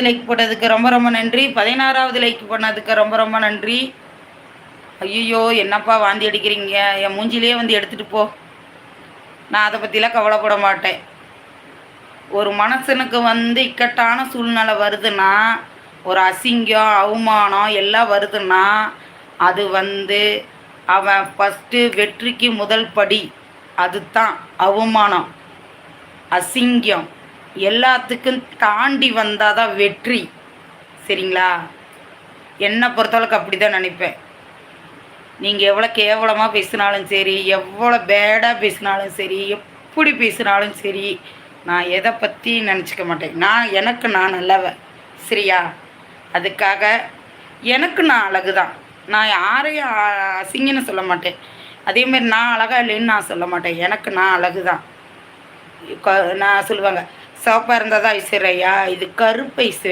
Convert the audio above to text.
Like போட்டதுக்கு ரொம்ப ரொம்ப நன்றி. 16வது லைக் பண்ணதுக்கு ரொம்ப ரொம்ப நன்றி. ஐயோ என்னப்பா வாந்தி அடிக்கிறீங்க, என் மூஞ்சிலேயே வந்து எடுத்துகிட்டு போ. நான் அதை பற்றிலாம் கவலைப்பட மாட்டேன். ஒரு மனுஷனுக்கு வந்து இக்கட்டான சூழ்நிலை வருதுன்னா, ஒரு அசிங்கம் அவமானம் எல்லாம் வருதுன்னா, அது வந்து அவன் ஃபஸ்ட்டு வெற்றிக்கு முதல் படி அதுதான் அவமானம், அசிங்கம் எல்லாத்துக்கும் தாண்டி வந்தால் தான் வெற்றி. சரிங்களா? என்னை பொறுத்தளவுக்கு அப்படி தான் நினைப்பேன். நீங்கள் எவ்வளோ கேவலமாக பேசினாலும் சரி, எவ்வளோ பேடாக பேசினாலும் சரி, எப்படி பேசினாலும் சரி, நான் எதை பற்றி நினச்சிக்க மாட்டேன். எனக்கு நான் நல்லவன். சரியா? அதுக்காக எனக்கு நான் அழகு தான். நான் யாரையும் அசிங்கன்னு சொல்ல மாட்டேன். அதேமாரி நான் அழகா இல்லைன்னு நான் சொல்ல மாட்டேன். எனக்கு நான் அழகு தான். நான் சொல்லுவாங்க, சிவப்பாக இருந்தால் தான் ஐஸ்வர்யா, இது கருப்பு ஐஸ்வர்யா.